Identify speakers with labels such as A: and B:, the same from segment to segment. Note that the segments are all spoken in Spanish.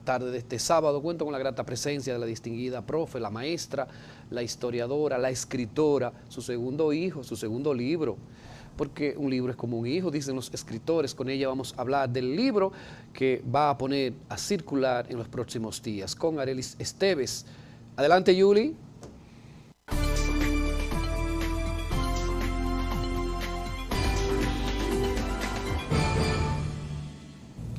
A: Tarde de este sábado cuento con la grata presencia de la distinguida profe, la maestra, la historiadora, la escritora, su segundo hijo, su segundo libro, porque un libro es como un hijo, dicen los escritores. Con ella vamos a hablar del libro que va a poner a circular en los próximos días, con Arelis Esteves. Adelante, Yuli.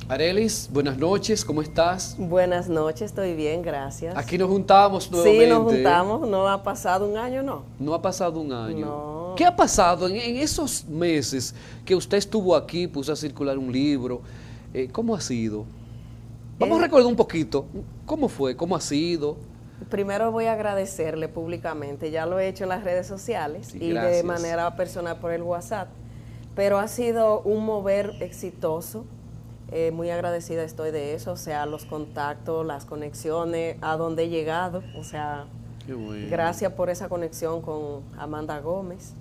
A: Arelis, buenas noches, ¿cómo estás?
B: Buenas noches, estoy bien, gracias.
A: Aquí nos juntamos nuevamente.
B: Sí, nos juntamos, no ha pasado un año, ¿no?
A: No ha pasado un año.
B: No.
A: ¿Qué ha pasado en esos meses que usted estuvo aquí, puso a circular un libro? ¿Cómo ha sido? Vamos a recordar un poquito, ¿cómo fue? ¿Cómo ha sido?
B: Primero voy a agradecerle públicamente, ya lo he hecho en las redes sociales
A: Sí,
B: y
A: gracias.
B: de manera personal por el WhatsApp, pero ha sido un mover exitoso. Muy agradecida estoy de eso, o sea, los contactos, las conexiones, a donde he llegado, o sea,
A: Qué bueno.
B: gracias por esa conexión con Amanda Gómez,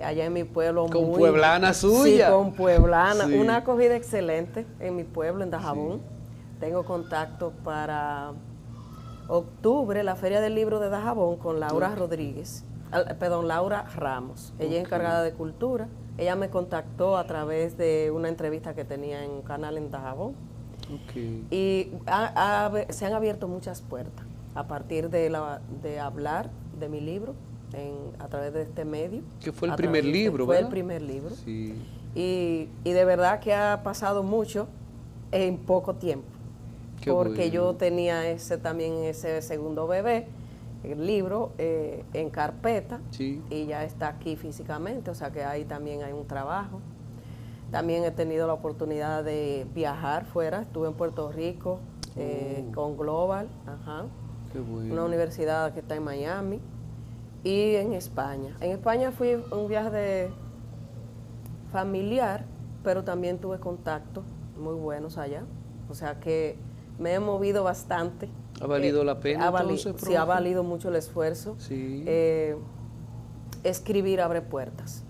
B: allá en mi pueblo.
A: Con pueblana suya.
B: Sí, con pueblana,
A: Sí.
B: una acogida excelente en mi pueblo, en Dajabón.
A: Sí.
B: Tengo contacto para octubre, la Feria del Libro de Dajabón con Laura Rodríguez, perdón, Laura Ramos, ella es encargada de cultura. Ella me contactó a través de una entrevista que tenía en un canal en Dajabón.
A: Okay.
B: Y se han abierto muchas puertas a partir de hablar de mi libro a través de este medio.
A: Que fue el primer libro,
B: Fue
A: ¿verdad?
B: el primer libro.
A: Sí.
B: Y de verdad que ha pasado mucho en poco tiempo.
A: Qué
B: porque
A: bueno.
B: yo tenía también ese segundo bebé, el libro, en carpeta,
A: Sí.
B: y ya está aquí físicamente, o sea que ahí también hay un trabajo. También he tenido la oportunidad de viajar fuera, estuve en Puerto Rico con Global,
A: Qué bueno.
B: una universidad que está en Miami, y en España. En España fui un viaje familiar, pero también tuve contactos muy buenos allá, o sea que me he movido bastante.
A: ¿Ha valido la pena entonces,
B: Sí, ha valido mucho el esfuerzo.
A: Sí.
B: Escribir abre puertas,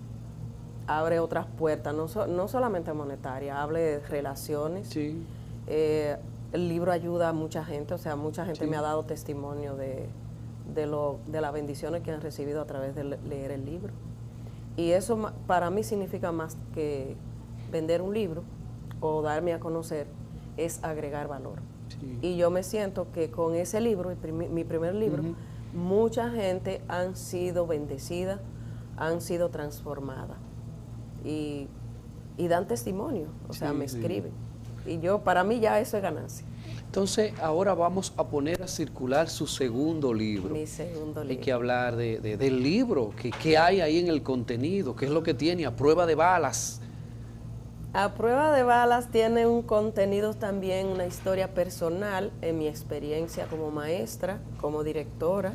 B: abre otras puertas, no solamente monetarias, abre de relaciones.
A: Sí.
B: El libro ayuda a mucha gente, o sea, mucha gente
A: Sí.
B: me ha dado testimonio de las bendiciones que han recibido a través de leer el libro. Y eso para mí significa más que vender un libro o darme a conocer, es agregar valor.
A: Sí.
B: Y yo me siento que con ese libro, mi primer libro, mucha gente han sido bendecida, han sido transformadas y dan testimonio, o sea, me escriben. Y para mí ya eso es ganancia.
A: Entonces, ahora vamos a poner a circular su segundo libro.
B: Mi segundo
A: Hay
B: libro.
A: que hablar del libro, qué hay ahí en el contenido, qué es lo que tiene a prueba de balas.
B: A prueba de balas tiene un contenido también, una historia personal en mi experiencia como maestra, como directora,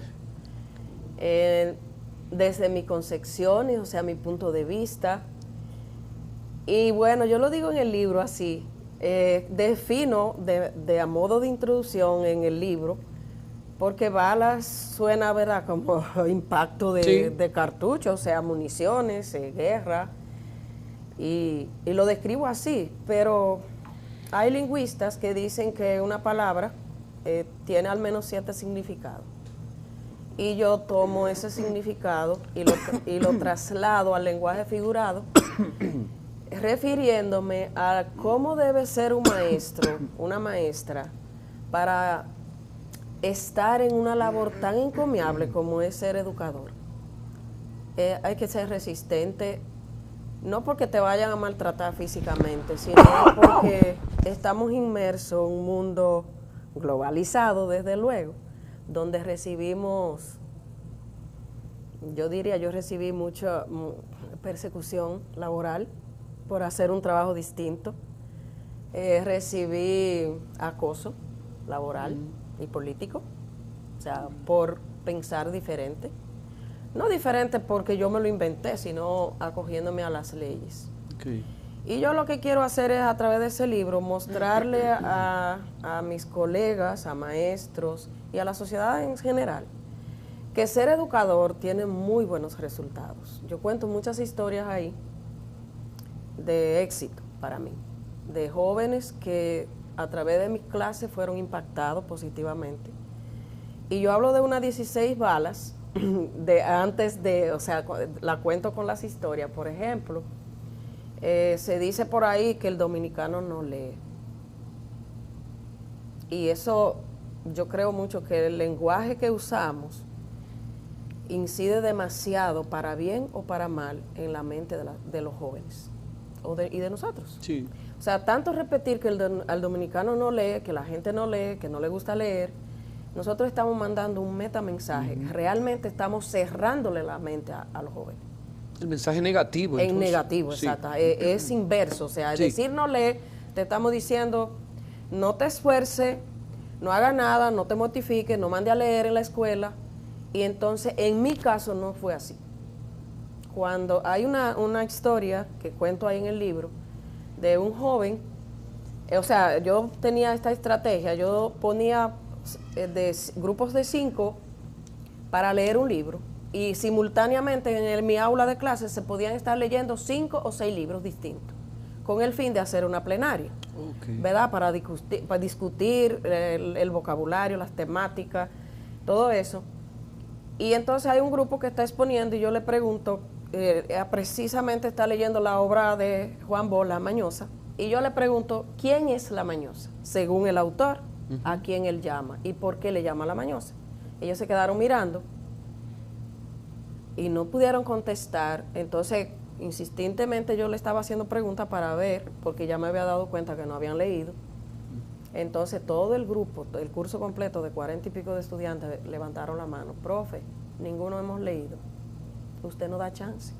B: desde mi concepción, o sea, mi punto de vista. Y bueno, yo lo digo en el libro así, defino a modo de introducción en el libro, porque balas suena, ¿verdad?, como impacto de cartuchos, o sea, municiones, guerra. Y lo describo así, pero hay lingüistas que dicen que una palabra tiene al menos 7 significados. Y yo tomo ese significado y lo traslado al lenguaje figurado, refiriéndome a cómo debe ser un maestro, una maestra, para estar en una labor tan encomiable como es ser educador. Hay que ser resistente. No porque te vayan a maltratar físicamente, sino porque estamos inmersos en un mundo globalizado, desde luego, donde recibimos, yo recibí mucha persecución laboral por hacer un trabajo distinto. Recibí acoso laboral y político, o sea, por pensar diferente. No diferente porque yo me lo inventé, sino acogiéndome a las leyes.
A: Okay.
B: Y yo lo que quiero hacer es, a través de ese libro, mostrarle a mis colegas, a maestros y a la sociedad en general, que ser educador tiene muy buenos resultados. Yo cuento muchas historias ahí de éxito para mí, de jóvenes que a través de mis clases fueron impactados positivamente. Y yo hablo de unas 16 balas, o sea, la cuento con las historias. Por ejemplo, se dice por ahí que el dominicano no lee. Y eso, yo creo mucho que el lenguaje que usamos incide demasiado, para bien o para mal, en la mente de los jóvenes y de nosotros.
A: Sí.
B: O sea, tanto repetir que al dominicano no lee, que la gente no lee, que no le gusta leer, nosotros estamos mandando un metamensaje. Realmente estamos cerrándole la mente a los jóvenes.
A: El mensaje negativo.
B: En
A: entonces.
B: negativo,
A: Sí.
B: exacto. Es inverso. O sea,
A: Sí.
B: decir no lee, te estamos diciendo no te esfuerces, no haga nada, no te mortifiques, no mande a leer en la escuela. Y entonces, en mi caso, no fue así. Cuando hay una historia que cuento ahí en el libro de un joven, o sea, yo tenía esta estrategia, yo ponía grupos de 5 para leer un libro y simultáneamente en mi aula de clases se podían estar leyendo 5 o 6 libros distintos con el fin de hacer una plenaria, ¿verdad? Para discutir el vocabulario, las temáticas, todo eso. Y entonces hay un grupo que está exponiendo y yo le pregunto, precisamente está leyendo la obra de Juan Bosch, La Mañosa, y yo le pregunto, ¿quién es La Mañosa? Según el autor, a quién él llama y por qué le llama La Mañosa. Ellos se quedaron mirando y no pudieron contestar. Entonces, insistentemente yo le estaba haciendo preguntas para ver, porque ya me había dado cuenta que no habían leído. Entonces todo el grupo, el curso completo de 40 y pico de estudiantes levantaron la mano. Profe, ninguno hemos leído. Usted no da chance.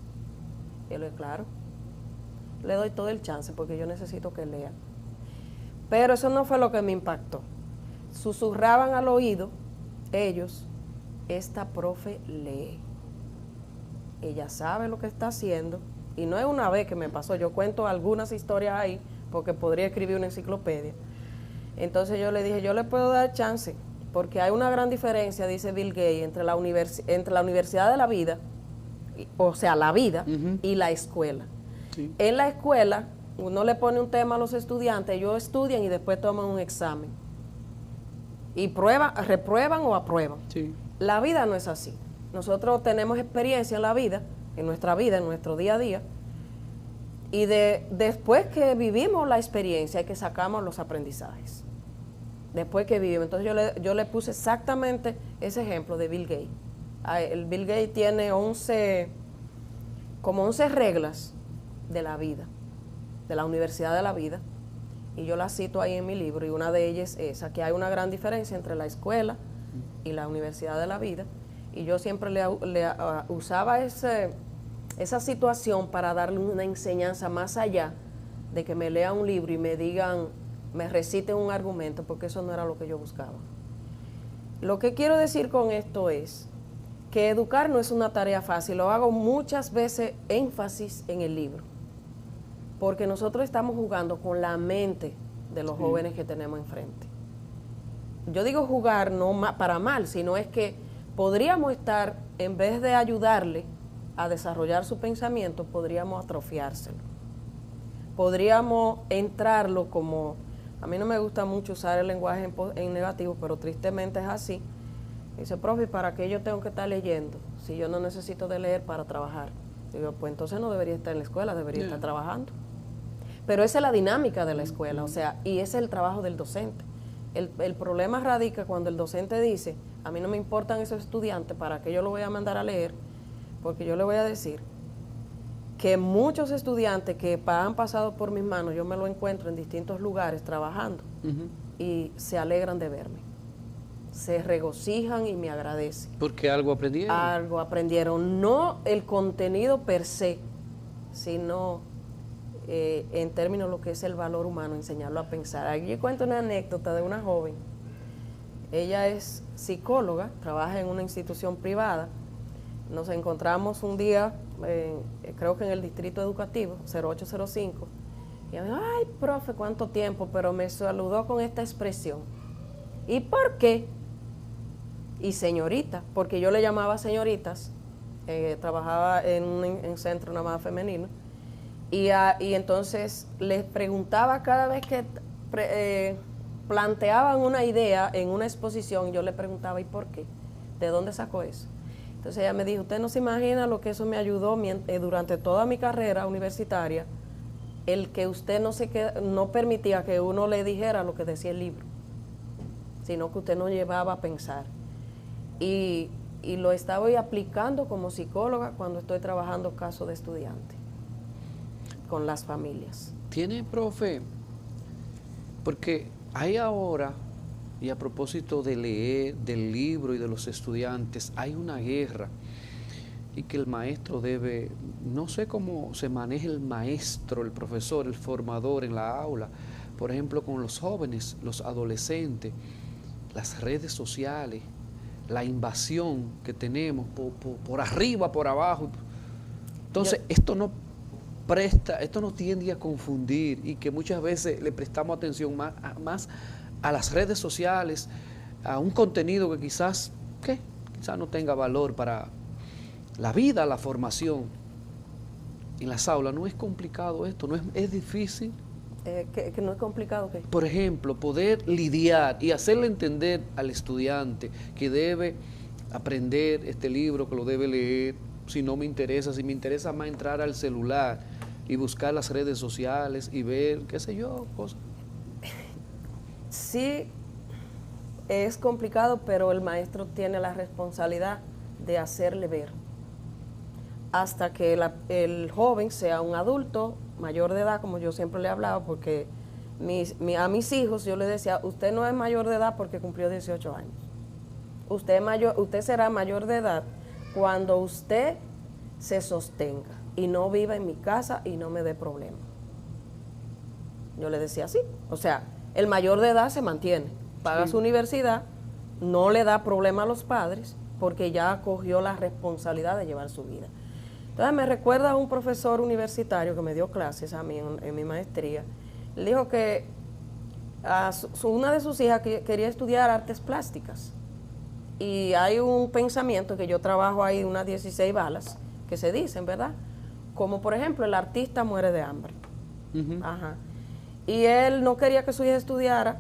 B: Y yo le digo, claro, le doy todo el chance porque yo necesito que lean. Pero eso no fue lo que me impactó. Susurraban al oído ellos, esta profe lee. Ella sabe lo que está haciendo. Y no es una vez que me pasó, yo cuento algunas historias ahí porque podría escribir una enciclopedia. Entonces yo le dije, yo le puedo dar chance, porque hay una gran diferencia, dice Bill Gates, entre la universidad de la vida, o sea, la vida, y la escuela. Sí. En la escuela, uno le pone un tema a los estudiantes, ellos estudian y después toman un examen. Y reprueban o aprueban. Sí. La vida no es así. Nosotros tenemos experiencia en la vida, en nuestra vida, en nuestro día a día, y después que vivimos la experiencia, es que sacamos los aprendizajes. Después que vivimos. Entonces yo le puse exactamente ese ejemplo de Bill Gates. El Bill Gates tiene 11 reglas de la vida, de la Universidad de la Vida, y yo las cito ahí en mi libro, y una de ellas es esa, que hay una gran diferencia entre la escuela y la Universidad de la Vida, y yo siempre usaba esa situación para darle una enseñanza más allá de que me lean un libro y me digan, me reciten un argumento, porque eso no era lo que yo buscaba. Lo que quiero decir con esto es que educar no es una tarea fácil, lo hago muchas veces énfasis en el libro, porque nosotros estamos jugando con la mente de los jóvenes que tenemos enfrente. Yo digo jugar no para mal, sino es que podríamos estar, en vez de ayudarle a desarrollar su pensamiento, podríamos atrofiárselo. Podríamos entrarlo como, a mí no me gusta mucho usar el lenguaje en negativo, pero tristemente es así. Dice, profe, ¿para qué yo tengo que estar leyendo si yo no necesito de leer para trabajar? Digo, pues entonces no debería estar en la escuela, debería estar trabajando. Pero esa es la dinámica de la escuela, o sea, y ese es el trabajo del docente. El problema radica cuando el docente dice, a mí no me importan esos estudiantes, ¿para qué yo lo voy a mandar a leer? Porque yo le voy a decir que muchos estudiantes que han pasado por mis manos, yo me lo encuentro en distintos lugares trabajando y se alegran de verme. Se regocijan y me agradecen.
A: Porque algo aprendieron.
B: Algo aprendieron, no el contenido per se, sino en términos de lo que es el valor humano, enseñarlo a pensar. Aquí yo cuento una anécdota de una joven. Ella es psicóloga, trabaja en una institución privada. Nos encontramos un día, creo que en el distrito educativo, 0805, y ella me dijo, ay, profe, ¿cuánto tiempo? Pero me saludó con esta expresión. ¿Y por qué? Y señorita, porque yo le llamaba señoritas, trabajaba en un centro nada más femenino, y entonces les preguntaba cada vez que planteaban una idea en una exposición, yo le preguntaba, ¿y por qué? ¿De dónde sacó eso? Entonces ella me dijo, usted no se imagina lo que eso me ayudó durante toda mi carrera universitaria, el que usted no permitía que uno le dijera lo que decía el libro, sino que usted nos llevaba a pensar. Y lo estaba hoy aplicando como psicóloga cuando estoy trabajando casos de estudiantes con las familias.
A: Tiene, profe, porque hay ahora, y a propósito de leer, del libro y de los estudiantes, hay una guerra y que el maestro debe, no sé cómo se maneja el maestro, el profesor, el formador en la aula, por ejemplo, con los jóvenes, los adolescentes, las redes sociales, la invasión que tenemos por arriba, por abajo. Entonces, esto no tiende a confundir y que muchas veces le prestamos atención más a las redes sociales, a un contenido que quizás no tenga valor para la vida, la formación. En las aulas no es complicado esto, es difícil.
B: Que no es complicado, ¿qué?
A: Por ejemplo, poder lidiar y hacerle entender al estudiante que debe aprender este libro, que lo debe leer, si no me interesa, si me interesa más entrar al celular y buscar las redes sociales y ver, qué sé yo, cosas.
B: Sí, es complicado, pero el maestro tiene la responsabilidad de hacerle ver. Hasta que el joven sea un adulto, mayor de edad, como yo siempre le he hablado, porque a mis hijos yo les decía, usted no es mayor de edad porque cumplió 18 años. Usted será mayor de edad cuando usted se sostenga y no viva en mi casa y no me dé problemas. Yo le decía así, o sea, el mayor de edad se mantiene, paga su universidad, no le da problema a los padres porque ya cogió la responsabilidad de llevar su vida. Entonces me recuerda a un profesor universitario que me dio clases a mí en mi maestría. Él dijo que una de sus hijas quería estudiar artes plásticas. Y hay un pensamiento que yo trabajo ahí, unas 16 balas, que se dicen, ¿verdad? Como por ejemplo, el artista muere de hambre. Ajá. Y él no quería que su hija estudiara,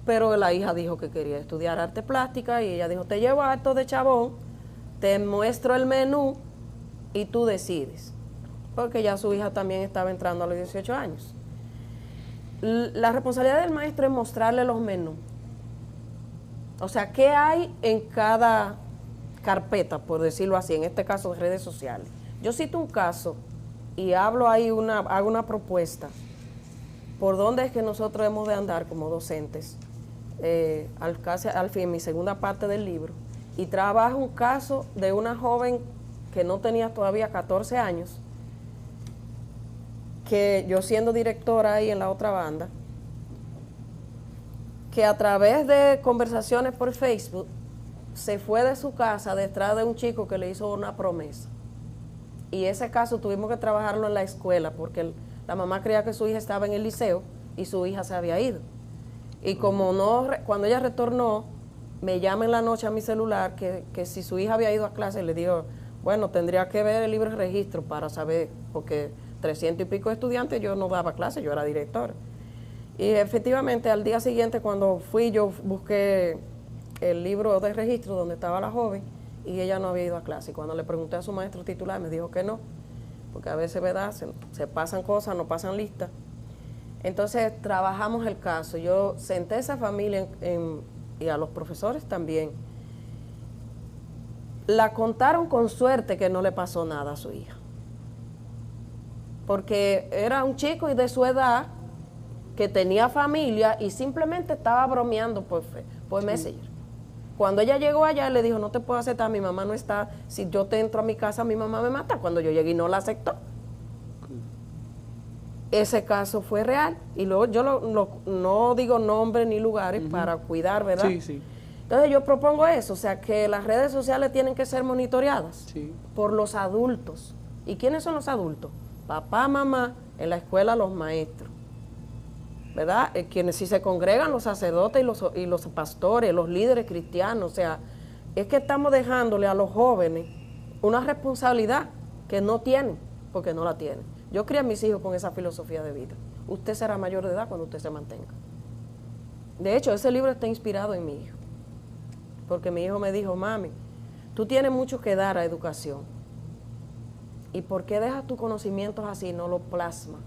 B: pero la hija dijo que quería estudiar arte plástica y ella dijo, te llevo a Alto de Chabón, te muestro el menú y tú decides. Porque ya su hija también estaba entrando a los 18 años. La responsabilidad del maestro es mostrarle los menús. O sea, ¿qué hay en cada carpeta, por decirlo así, en este caso de redes sociales? Yo cito un caso y hablo ahí, hago una propuesta por dónde es que nosotros hemos de andar como docentes, al fin, mi segunda parte del libro, y trabajo un caso de una joven que no tenía todavía 14 años, que yo siendo directora ahí en la otra banda, que a través de conversaciones por Facebook se fue de su casa detrás de un chico que le hizo una promesa. Y ese caso tuvimos que trabajarlo en la escuela porque la mamá creía que su hija estaba en el liceo y su hija se había ido. Y como cuando ella retornó, me llama en la noche a mi celular que si su hija había ido a clase, le digo, bueno, tendría que ver el libro de registro para saber, porque 300 y pico de estudiantes yo no daba clase, yo era directora. Y efectivamente al día siguiente cuando fui yo busqué el libro de registro donde estaba la joven y ella no había ido a clase. Y cuando le pregunté a su maestro titular me dijo que no, porque a veces, ¿verdad?, se pasan cosas, no pasan listas. Entonces trabajamos el caso, yo senté a esa familia y a los profesores también. La contaron con suerte que no le pasó nada a su hija, porque era un chico y de su edad que tenía familia y simplemente estaba bromeando por Messenger. Cuando ella llegó allá, le dijo, no te puedo aceptar, mi mamá no está, si yo te entro a mi casa, mi mamá me mata. Cuando yo llegué y no la aceptó. Ese caso fue real. Y luego yo no digo nombres ni lugares para cuidar, ¿verdad?
A: Sí, sí.
B: Entonces yo propongo eso, o sea, que las redes sociales tienen que ser monitoreadas por los adultos. ¿Y quiénes son los adultos? Papá, mamá, en la escuela los maestros, ¿verdad? Quienes sí se congregan, los sacerdotes y los pastores, los líderes cristianos. O sea, es que estamos dejándole a los jóvenes una responsabilidad que no tienen, porque no la tienen. Yo crié a mis hijos con esa filosofía de vida. Usted será mayor de edad cuando usted se mantenga. De hecho, ese libro está inspirado en mi hijo, porque mi hijo me dijo, mami, tú tienes mucho que dar a educación, ¿y por qué dejas tus conocimientos así, no lo plasma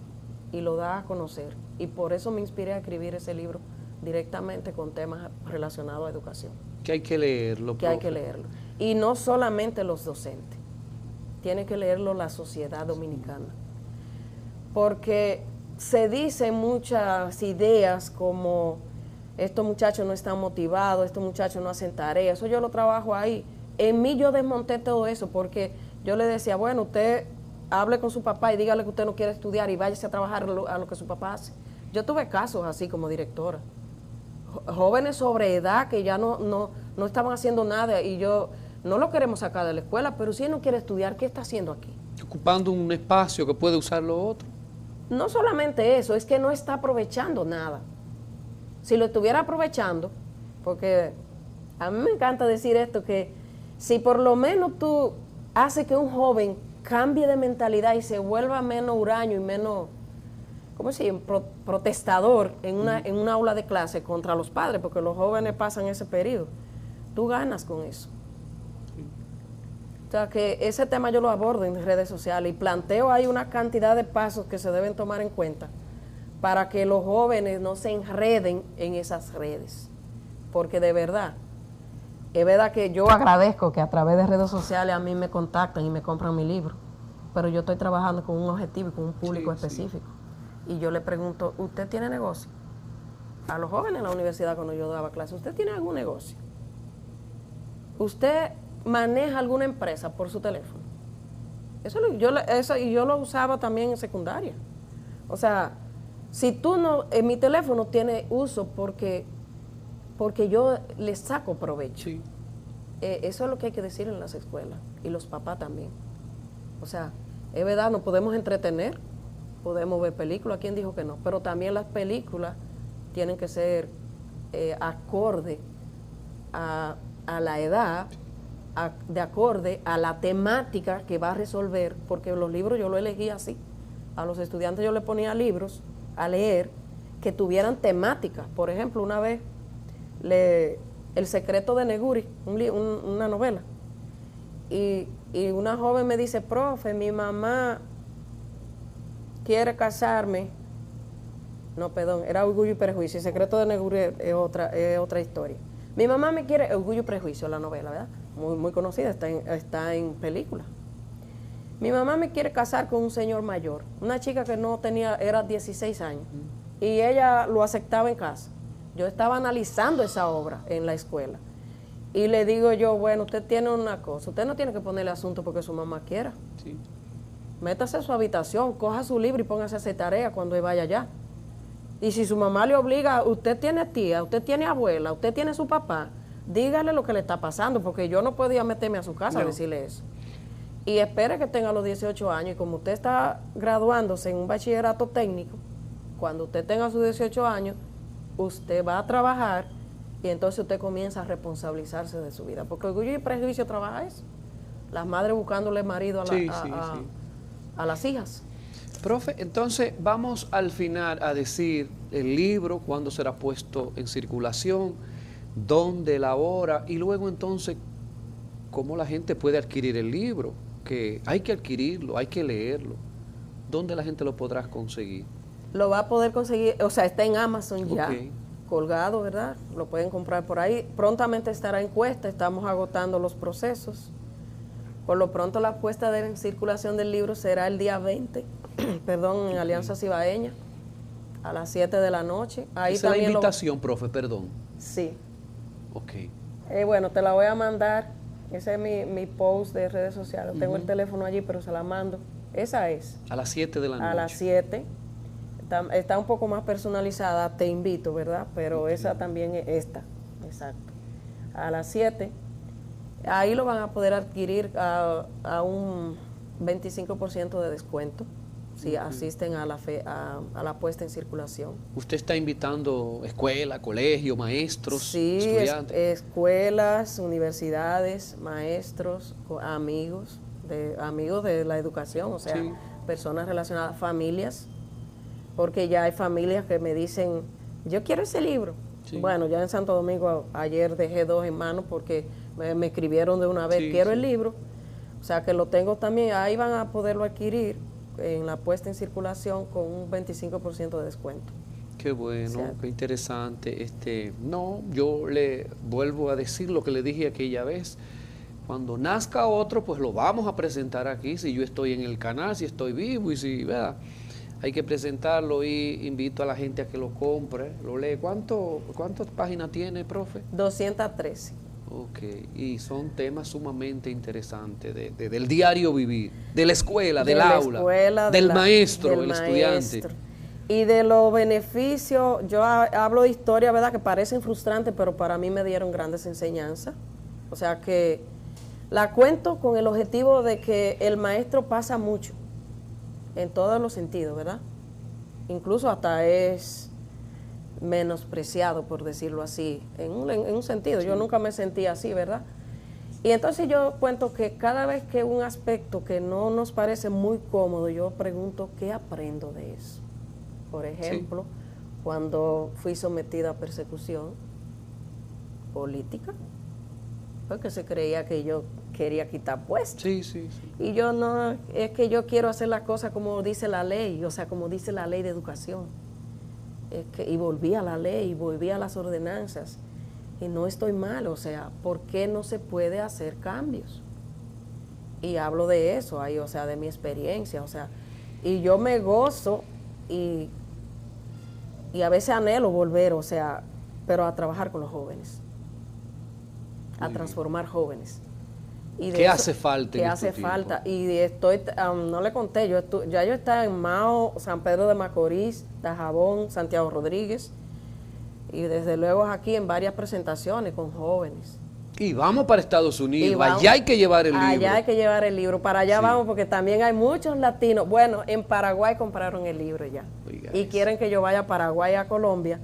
B: y lo das a conocer? Y por eso me inspiré a escribir ese libro directamente con temas relacionados a educación.
A: Que hay que leerlo,
B: Que hay que leerlo. Y no solamente los docentes, tiene que leerlo la sociedad dominicana. Porque se dicen muchas ideas como estos muchachos no están motivados, estos muchachos no hacen tareas, eso yo lo trabajo ahí. En mí yo desmonté todo eso porque yo le decía, bueno, usted hable con su papá y dígale que usted no quiere estudiar y váyase a trabajar a lo que su papá hace. Yo tuve casos así como directora. Jóvenes sobre edad que ya no estaban haciendo nada y yo no lo queremos sacar de la escuela, pero si él no quiere estudiar, ¿qué está haciendo aquí?
A: Ocupando un espacio que puede usar lo otro.
B: No solamente eso, es que no está aprovechando nada. Si lo estuviera aprovechando, porque a mí me encanta decir esto, que si por lo menos tú haces que un joven cambie de mentalidad y se vuelva menos huraño y menos, ¿cómo se llama?, protestador en una aula de clase contra los padres, porque los jóvenes pasan ese periodo, tú ganas con eso. O sea, que ese tema yo lo abordo en redes sociales y planteo ahí una cantidad de pasos que se deben tomar en cuenta para que los jóvenes no se enreden en esas redes. Porque de verdad, es verdad que yo agradezco que a través de redes sociales a mí me contactan y me compran mi libro, pero yo estoy trabajando con un objetivo y con un público específico. Y yo le pregunto, ¿usted tiene negocio? A los jóvenes en la universidad cuando yo daba clase, ¿usted tiene algún negocio? ¿Usted maneja alguna empresa por su teléfono? Y yo lo usaba también en secundaria. O sea, si tú no, en mi teléfono tiene uso porque yo le saco provecho.
A: Sí.
B: Eso es lo que hay que decir en las escuelas y los papás también. O sea, es verdad, nos podemos entretener, podemos ver películas, ¿quién dijo que no? Pero también las películas tienen que ser acorde a la edad, de acorde a la temática que va a resolver, porque los libros yo lo elegí así. A los estudiantes yo les ponía libros a leer que tuvieran temáticas. Por ejemplo, una vez, El secreto de Neguri, una novela. Y una joven me dice, profe, mi mamá quiere casarme. No, perdón, era Orgullo y Prejuicio. El secreto de Neguri es otra historia. Mi mamá me quiere, Orgullo y Prejuicio, la novela, ¿verdad? Muy conocida, está en película. Mi mamá me quiere casar con un señor mayor, una chica que no tenía, era 16 años, y ella lo aceptaba en casa. Yo estaba analizando esa obra en la escuela, y le digo yo, bueno, usted tiene una cosa, usted no tiene que ponerle asunto porque su mamá quiera.
A: Sí.
B: Métase a su habitación, coja su libro y póngase a hacer tarea cuando vaya allá. Y si su mamá le obliga, usted tiene tía, usted tiene abuela, usted tiene su papá, dígale lo que le está pasando, porque yo no podía meterme a su casa a decirle eso. Y espere que tenga los 18 años, y como usted está graduándose en un bachillerato técnico, cuando usted tenga sus 18 años, usted va a trabajar y entonces usted comienza a responsabilizarse de su vida. Porque Orgullo y Prejuicio trabaja eso. Las madres buscándole marido a las hijas.
A: Profe, entonces vamos al final a decir el libro, cuándo será puesto en circulación, dónde, la hora, y luego entonces cómo la gente puede adquirir el libro, que hay que adquirirlo, hay que leerlo. ¿Dónde la gente lo podrá conseguir?
B: Lo va a poder conseguir, o sea, está en Amazon ya,
A: Okay.
B: Colgado, ¿verdad? Lo pueden comprar por ahí. Prontamente estará en cuesta, estamos agotando los procesos. Por lo pronto la puesta en circulación del libro será el día 20, perdón, en Alianza Cibaeña, a las 7 de la noche. Ahí
A: Esa es la
B: también
A: invitación, profe, perdón.
B: Sí.
A: Ok.
B: Bueno, te la voy a mandar. Ese es mi post de redes sociales. Tengo el teléfono allí, pero se la mando. Esa es.
A: A las 7 de la noche.
B: A las 7. Está un poco más personalizada, te invito, ¿verdad? Pero esa también es esta. Exacto. A las 7. Ahí lo van a poder adquirir a un 25% de descuento si asisten a la puesta en circulación.
A: ¿Usted está invitando escuela, colegio, maestros,
B: sí,
A: estudiantes?
B: Escuelas, universidades, maestros, amigos de la educación, o sea, personas relacionadas, familias, porque ya hay familias que me dicen, yo quiero ese libro,
A: Sí.
B: Bueno, ya en Santo Domingo ayer dejé 2 en mano porque me escribieron de una vez,
A: Sí,
B: quiero
A: sí.
B: el libro. O sea que lo tengo también, ahí van a poderlo adquirir en la puesta en circulación con un 25% de descuento.
A: Qué bueno,
B: O sea,
A: qué interesante. No, yo le vuelvo a decir lo que le dije aquella vez. Cuando nazca otro, pues lo vamos a presentar aquí. Si yo estoy en el canal, si estoy vivo y si, ¿verdad? Hay que presentarlo y invito a la gente a que lo compre, lo lee. ¿Cuántas páginas tiene, profe?
B: 213.
A: Ok, y son temas sumamente interesantes del diario vivir, de la escuela, del aula, del maestro,
B: del
A: el estudiante.
B: maestro. Y de los beneficios, yo hablo de historia, ¿verdad? Que parecen frustrantes, pero para mí me dieron grandes enseñanzas. O sea que la cuento con el objetivo de que el maestro pasa mucho, en todos los sentidos, ¿verdad? Incluso hasta es menospreciado, por decirlo así, en un sentido.
A: Sí.
B: Yo nunca me sentí así, ¿verdad? Y entonces yo cuento que cada vez que un aspecto que no nos parece muy cómodo, yo pregunto, ¿qué aprendo de eso? Por ejemplo, cuando fui sometida a persecución política, porque se creía que yo quería quitar puestos.
A: Sí, sí, sí.
B: Y yo no, es que yo quiero hacer las cosas como dice la ley, o sea, como dice la ley de educación. Y volví a la ley, volví a las ordenanzas. Y no estoy mal, o sea, ¿por qué no se puede hacer cambios? Y hablo de eso ahí, o sea, de mi experiencia, o sea, y yo me gozo y a veces anhelo volver, o sea, pero a trabajar con los jóvenes, a transformar jóvenes. Y
A: ¿Qué hace falta?
B: ¿Qué hace falta? Y estoy, no le conté, yo estaba en Mao, San Pedro de Macorís, Dajabón, Santiago Rodríguez, y desde luego aquí en varias presentaciones con jóvenes.
A: Y vamos para Estados Unidos,
B: Vamos,
A: allá hay que llevar el libro.
B: Allá hay que llevar el libro, para allá
A: Sí.
B: vamos porque también hay muchos latinos. Bueno, en Paraguay compraron el libro ya.
A: Oiga
B: Y
A: eso.
B: quieren que yo vaya a Paraguay, a Colombia,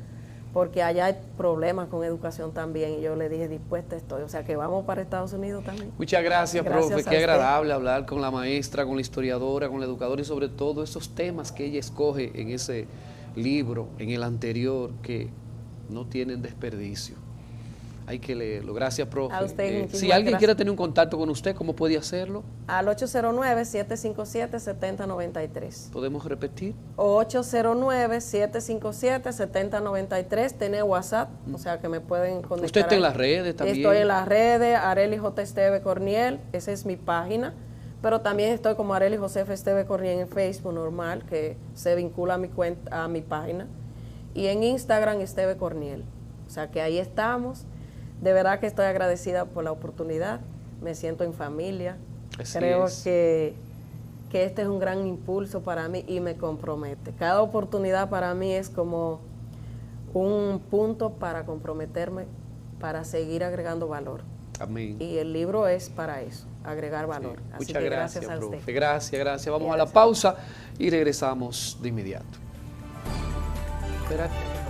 B: porque allá hay problemas con educación también. Y yo le dije, dispuesta estoy. O sea que vamos para Estados Unidos también.
A: Muchas gracias,
B: Gracias
A: profe.
B: a
A: Qué
B: usted.
A: agradable hablar con la maestra, con la historiadora, con la educadora y sobre todo esos temas que ella escoge en ese libro, en el anterior, que no tienen desperdicio. Hay que leerlo. Gracias, profe.
B: A usted, muchísimas
A: si alguien
B: gracias.
A: quiere tener un contacto con usted, ¿cómo puede hacerlo?
B: Al 809-757-7093.
A: ¿Podemos repetir?
B: 809-757-7093. Tiene WhatsApp, o sea que me pueden conectar.
A: ¿Usted está en
B: ahí.
A: las redes también?
B: Estoy en las redes, Arely J. Esteve Corniel, esa es mi página. Pero también estoy como Arely Josefa Esteve Corniel en Facebook normal, que se vincula a mi cuenta, a mi página. Y en Instagram, Esteve Corniel. O sea que ahí estamos. De verdad que estoy agradecida por la oportunidad. Me siento en familia.
A: Así
B: Creo
A: es.
B: que este es un gran impulso para mí y me compromete. Cada oportunidad para mí es como un punto para comprometerme, para seguir agregando valor.
A: Amén.
B: Y el libro es para eso, agregar
A: Sí.
B: valor. Así
A: Muchas
B: que
A: gracias,
B: a
A: profe.
B: usted.
A: Gracias. Vamos a la
B: Gracias.
A: pausa y regresamos de inmediato. Espérate.